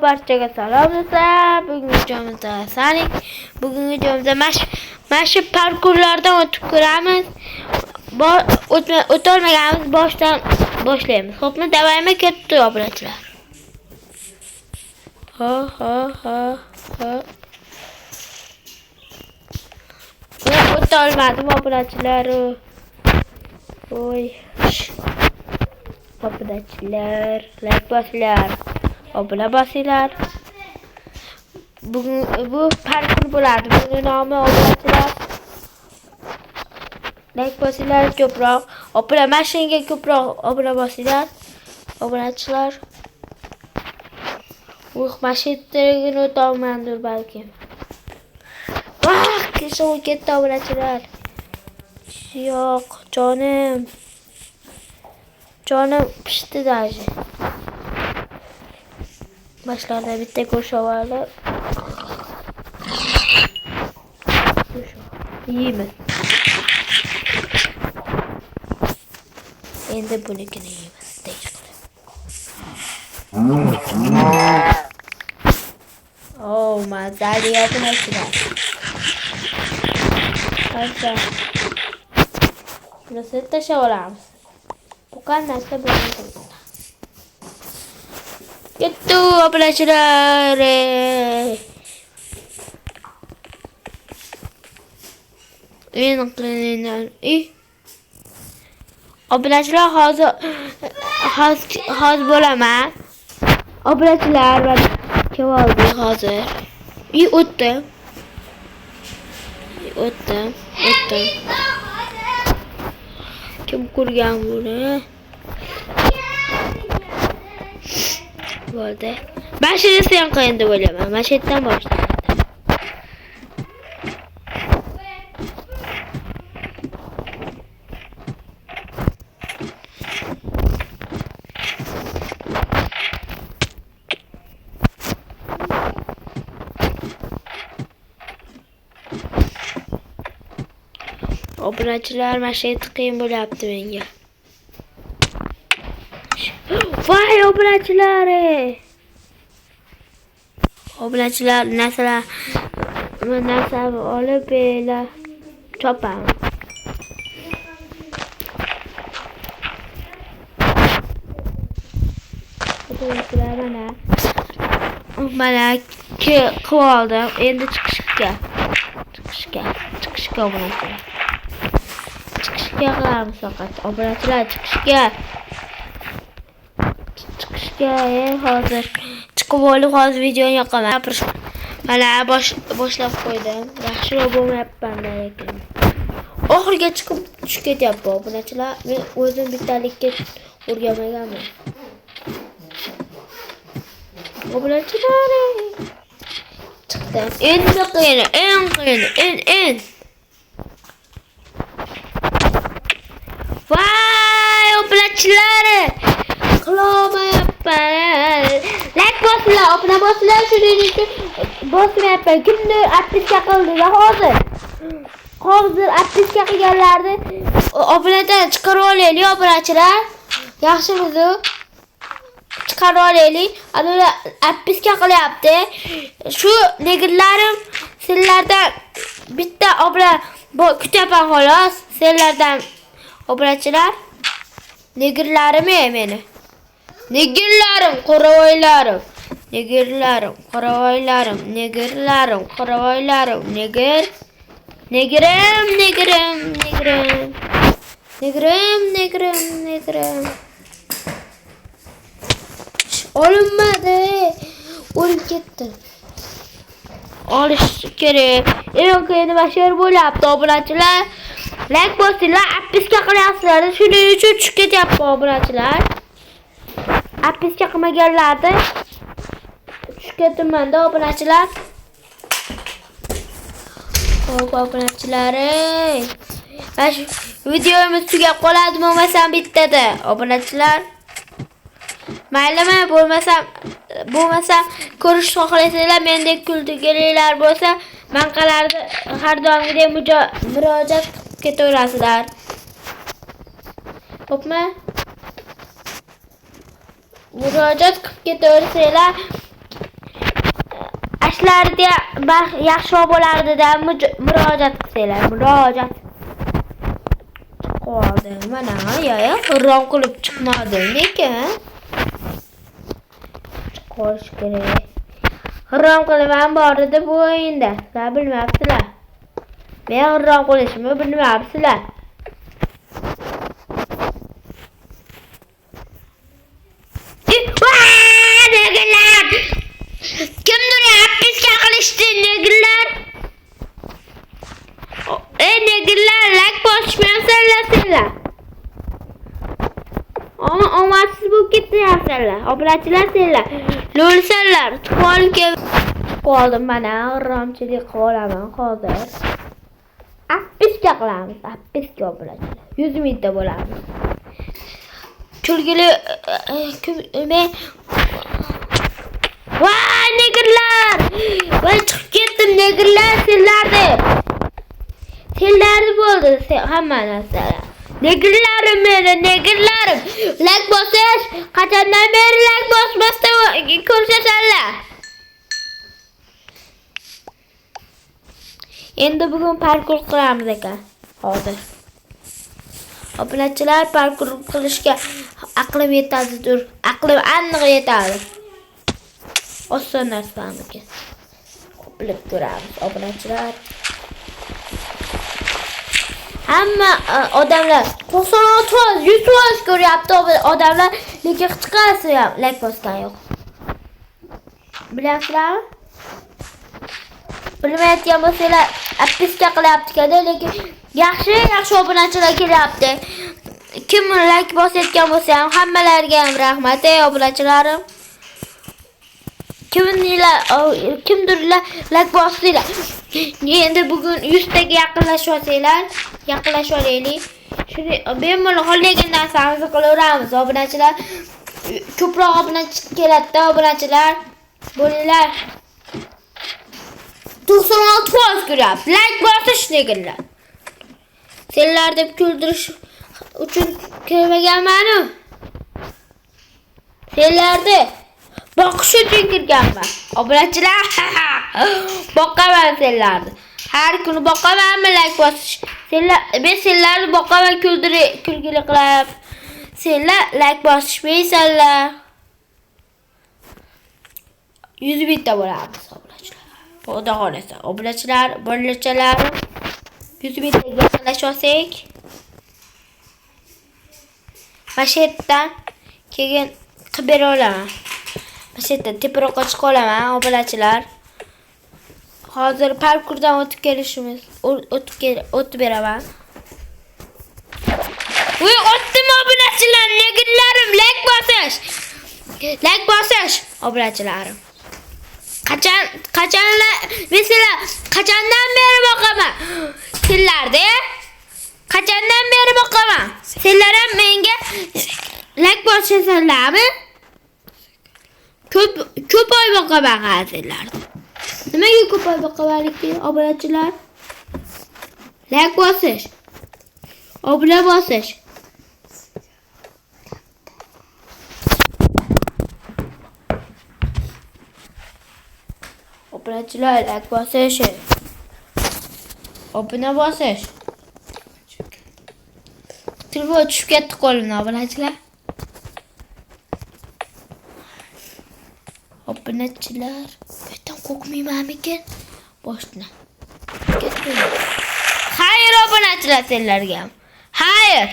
Barchaga salom do'stlar. Bugungi videomizda Sonic. Bugungi videomizda mana parkurlardan o'tib ko'ramiz. O'tolmaganimiz boshdan boshlaymiz. Xo'pmi? Davaymi ketdi obunachilar. Ha. O'tolmadim obunachilar. Voy. Obunachilar, like bosinglar. Obuna bosinglar. Bugun bu parkur bo'ladi. Buning nomi obunachilar. Like bosinglar ko'proq. Obuna mashinaga ko'proq obuna bosinglar. Obunachilar. Mashinani o'tolmandir balki. Vah, kesov ketdi obunachilar. Yo'q, jonim pishdi даже. Başlarda bitta ko'rshavarlar. Yeymiz. Endi bunikini yeymiz. Oh, mazali obunachilar. Acha. Bunu tashlavoramiz. Bu qanday narsa bo'ladi? Ketdi obunachilar. Obunachilar hozir bo'laman. Obunachilar va kevoldi hozir. O'tdim. Kim ko'rgan buni? Bo'ldi. Mashinasi ham endi bo'laman. Mashindan boshlaydi. Obunachilar mashina qiyin bo'lyapti menga. Voy obunachilar! Obunachilar narsalarni olib bela chopaman. Obunachilar mana qilib oldim. Endi chiqishga obunachilar. Chiqishga qilamiz faqat. Obunachilar chiqishga hozir chiqib olib hozir videoni yoqaman. Mana boshlab qo'ydim. Yaxshiroq bo'lmayapman lekin. Oxirga chiqib tushib ketyapman obunachilar. Men o'zim bittalikka o'rganmaganman. Obunachilar chiqdim. Endi qiyin, eng Voy obunachilar! Qilolmayapman. Like bosinglar, obuna bosinglar, shuning uchun bosmayapman. Kimdir appiska qildi hozir. Appiska qilganlarni obunadan chiqarib olaylik obunachilar. Yaxshimizu? Chiqarib olaylik. Ular appiska qilyapti. Shu negirlarim sizlardan bitta obuna kutaman xolos. Sizlardan obunachilar. Negirlarim meni. Negirlarim, qoravoylarim. Negirlarim. Olinmadi. O'lib ketdi. Olish kerak. Endi mashhur bo'lyapti obunachilar. Like bosinglar, appiska qilyapsizlar. Shuning uchun tushib ketyapti obunachilar. Appiska qilmaganlarni tushib ketdimda obunachilar. Xo'p obunachilar. Mana videomiz tugab qoladi bo'lmasam bittada obunachilar. Maylimi bo'lmasam ko'rish xohlasanglar, mendek kuldigilar bo'lsa, manqalarni har doimgidek murojaat ketaverasizlar. Xo'pmi? Murojaat qilib ketaversanglar, ishlarida yaxshiroq bo'lardi-da, murojaat qilsanglar, murojaat. Qoldi. Mana ya, rom qilib chiqmadim lekin. Qo'yish kerak. Rom qilaman bor edi bu o'yinda. Sizlar bilmabsizlar. Men rom qilishimni bilmabsizlar. Negirlar! Kimdir happisga qilishdi, negirlar? Negirlar, like bosishmayapsizlar. Omadsiz bo'lib ketyapsizlar. Obunachilar sizlar. Lo'lsanlar, tuqolga qoldim mana, romchilik qolaman hozir. Happisga qilamiz, happisga obunachilar. 100 mingta bo'lamiz. Kulgili men voy negirlar! Voy chiqib ketdim negirlar sizlarni. Sizlarni bo'ldi hamma narsalar. Negirlarim meni, negirlarim. Like bosish, qachondan beri like bosmasdan ko'rsatsanlar. Endi bugun parkur qilamiz ekan. Hozir. Obunachilar parkur qilishga aqlim yetadi-dur. Aqlim aniq yetadi. Oson narsamiki. Bilib ko'ramiz obunachilar. Hamma odamlar 96%, 100% ko'ryapti odamlar, lekin hech qaysi ham like bosgan yo'q. Bilasizlarmi? Bilmayotgan bo'lsanglar, appiska qilyapti-da, lekin yaxshi obunachilar kelyapti. Kim like bosayotgan bo'lsa ham hammalariga ham rahmat, obunachilarim. Kimdir like bosdinglar. Endi bugun 100 taga yaqinlashib olaylik. Shuni bemalol xohlagan narsamizni qilaveramiz, obunachilar. Ko'proq obunachi keladi-da, obunachilar. Bo'linglar. 96% ko'ryapti. Like bosish negirlar. Senlar deb kuldirish uchun kelmaganman-ku. Senlarni boqish uchun kirganman. Obunachilar, boqaman senlarni. Har kuni boqamanmi like bosish. Men senlarni boqaman kulgili qilib. Senlar like bosishmaysanlar. 100 mingta bo'lamiz obunachilar. Xudo xolasa, obunachilar, bolachalarim 100 mingtaga yaqinlashib olsak. Mashetdan keyin qilib bera olaman. Mashetdan teparoqqa chiqa olaman obunachilar. Hozir parkurdan o'tib beraman. Voy, o'tdim obunachilar, negirlarim, like bosish. Like bosish obunachilarim. Qachondan beri boqaman? Sizlarda? Qachondan beri boqaman? Sizlar ham menga like bosasizlarmi? Ko'p oy boqaman sizlarni. Nimaga ko'p oy boqamanlikki, obunachilar? Like bosish. Obuna bosish. Obunachilar, like bosish. Obuna bosish. Telefon tushib ketdi qo'limdan, obunachilar. Obunachilar, qayerdan qo'rqmaymanmikin? Boshdan. Xayr obunachilar senlarga ham. Xayr.